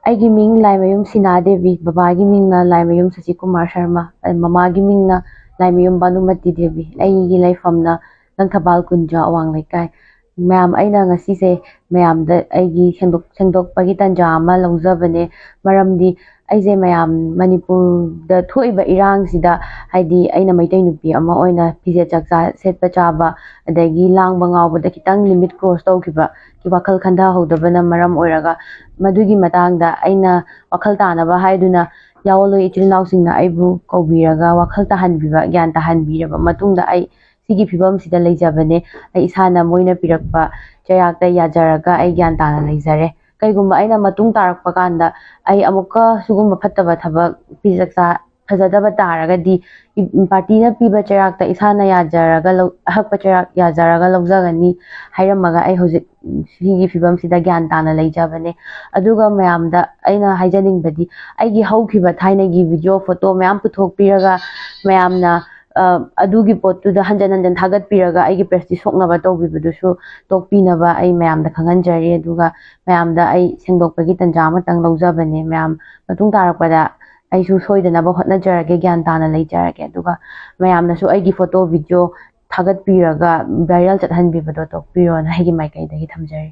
ꯑꯩꯒꯤ ꯃꯤꯡ ꯂꯥꯏꯃꯌꯨꯝ ꯁꯤꯅꯥꯗꯦꯕꯤ, ꯕꯕꯥꯒꯤ ꯃꯤꯡꯅ ꯂꯥꯏꯃꯌꯨꯝ ꯁꯆꯤꯀꯨꯃꯥꯔ ꯁꯔꯃ, ꯃꯃꯥꯒꯤ ꯃꯤꯡꯅ ꯂꯥꯏꯃꯌꯨꯝ ꯚꯥꯅꯨꯃꯇꯤ ꯗꯦꯕꯤ, ꯑꯩꯒꯤ ꯂꯩꯐꯝꯅ ꯂꯪꯊꯕꯥꯜ ꯀꯨꯟꯖꯥ ꯑꯋꯥꯡ ꯂꯩꯀꯥꯏ꯫ ꯃꯌꯥꯝ ꯑꯩꯅ ꯉꯁꯤꯁꯦ ꯃꯌꯥꯝꯗ ꯑꯩꯒꯤ ꯁꯦꯡꯗꯣꯛꯄꯒꯤ ꯇꯥꯟꯖꯥ ꯑꯃ ꯂꯧꯖꯕꯅꯦ, ꯃꯔꯝꯗꯤ ꯑꯩꯁꯦ ꯃꯌꯥꯝ ꯃꯅꯤꯄꯨꯔꯗ ꯊꯣꯛꯏꯕ ꯏꯔꯥꯡꯁꯤꯗ ꯍꯥꯏꯗꯤ ꯑꯩꯅ ꯃꯩꯇꯩ ꯅꯨꯄꯤ ꯑꯃ ꯑꯣꯏꯅ ꯐꯤꯖꯦꯠ ꯆꯥꯛꯆꯥ ꯁꯦꯠꯄ ꯆꯥꯕ ꯑꯗꯒꯤ ꯂꯥꯡꯕ ꯉꯥꯎꯕꯗ ꯈꯤꯇꯪ ꯂꯤꯃꯤꯠ ꯀ꯭ꯔꯣꯁ ꯇꯧꯈꯤꯕ ꯋꯥꯈꯜ ꯈꯟꯊꯍꯧꯗꯕꯅ ꯃꯔꯝ ꯑꯣꯏꯔꯒ ꯃꯗꯨꯒꯤ ꯃꯇꯥꯡꯗ ꯑꯩꯅ ꯋꯥꯈꯜ ꯇꯥꯅꯕ ꯍꯥꯏꯗꯨꯅ ꯌꯥꯑꯣꯟꯂꯣꯏ ꯏꯆꯤꯜ ꯏꯅꯥꯎꯁꯤꯡꯅ ꯑꯩꯕు ꯀꯧꯕꯤꯔꯒ ꯋꯥꯈꯜ ꯇꯥꯍꯟꯕꯤꯕ, ꯒ꯭ꯌꯥꯟ ꯇꯥꯍꯟꯕꯤꯔꯕ ꯃꯇꯨꯡꯗ ꯑꯩ ꯁꯤꯒꯤ ꯐꯤꯕꯝꯁꯤꯗ ꯂꯩꯖꯕꯅꯦ꯫ ꯑꯩ ꯏꯁꯥꯅ ꯃꯣꯏꯅ ꯄꯤꯔꯛꯄ ꯆꯩꯔꯥꯛꯇ ꯌꯥꯖꯔꯒ ꯑꯩ ꯒ꯭ꯌꯥꯟ ꯇꯥꯅ ꯂꯩꯖꯔꯦ꯫ ꯀꯩꯒꯨꯝꯕ ꯑꯩꯅ ꯃꯇꯨꯡ ꯇꯥꯔꯛꯄ ꯀꯥꯟꯗ ꯑꯩ ꯑꯃꯨꯛꯀ ꯁꯤꯒꯨꯝꯕ ꯐꯠꯇꯕ ꯊꯕꯛ ꯐꯤꯖꯦꯠ ꯆꯥꯛꯆꯥ ꯐꯖꯗꯕ ꯇꯥꯔꯒꯗꯤ ꯄꯥꯔꯇꯤꯅ ꯄꯤꯕ ꯆꯩꯔꯥꯛꯇ ꯏꯁꯥꯅ ꯌꯥꯖꯔꯒ ꯑꯍꯛꯄ ꯆꯩꯔꯥꯛ ꯌꯥꯖꯔꯒ ꯂꯧꯖꯒꯅꯤ ꯍꯥꯏꯔꯝꯃꯒ ꯑꯩ ꯍꯧꯖꯤꯛ ꯁꯤꯒꯤ ꯐꯤꯕꯝꯁꯤꯗ ꯒ꯭ꯌꯥꯟ ꯇꯥꯅ ꯂꯩꯖꯕꯅꯦ꯫ ꯑꯗꯨꯒꯃꯌꯥꯝꯗ ꯑꯩꯅ ꯍꯥꯏꯖꯅꯤꯡꯕꯗꯤ ꯑꯩꯒꯤ ꯍꯧꯈꯤꯕ ꯊꯥꯏꯅꯒꯤ ꯚꯤꯗꯤꯑꯣ ꯐꯣꯇꯣ ꯃꯌꯥꯝ ꯄꯨꯊꯣꯛꯄꯤꯔꯒ ꯃꯌꯥꯝꯅ ꯑꯗꯨꯒꯤ ꯄꯣꯠꯇꯨꯗ ꯍꯟꯖꯟ ꯍꯟꯖꯟ ꯊꯥꯒꯠꯄꯤꯔꯒ ꯑꯩꯒꯤ ꯄ꯭ꯔꯦꯁꯇꯤꯖ ꯁꯣꯛꯅꯕ ꯇꯧꯕꯤꯕꯗꯨꯁꯨ ꯇꯣꯛꯄꯤꯅꯕ ꯑꯩ ꯃꯌꯥꯝꯗ ꯈꯪꯍꯟꯖꯔꯤ꯫ ꯑꯗꯨꯒ ꯃꯌꯥꯝꯗ ꯑꯩ ꯁꯦꯡꯗꯣꯛꯄꯒꯤ ꯇꯥꯟꯖꯥ ꯑꯃꯇꯪ ꯂꯧꯖꯕꯅꯦ꯫ ꯃꯌꯥꯝ ꯃꯇꯨꯡ ꯇꯥꯔꯛꯄꯗ ꯑꯩꯁꯨ ꯁꯣꯏꯗꯅꯕ ꯍꯣꯠꯅꯖꯔꯒꯦ, ꯒ꯭ꯌꯥꯟ ꯇꯥꯅ ꯂꯩꯖꯔꯒꯦ꯫ ꯑꯗꯨꯒ ꯃꯌꯥꯝꯅꯁꯨ ꯑꯩꯒꯤ ꯐꯣꯇꯣ ꯚꯤꯗꯤꯑꯣ ꯊꯥꯒꯠꯄꯤꯔꯒ ꯚꯥꯏꯔꯦꯜ ꯆꯠꯍꯟꯕꯤꯕꯗꯣ ꯇꯣꯛꯄꯤꯌꯣꯅ ꯑꯩꯒꯤ ꯃꯥꯏꯀꯩꯗꯒꯤ ꯊꯝꯖꯔꯤ꯫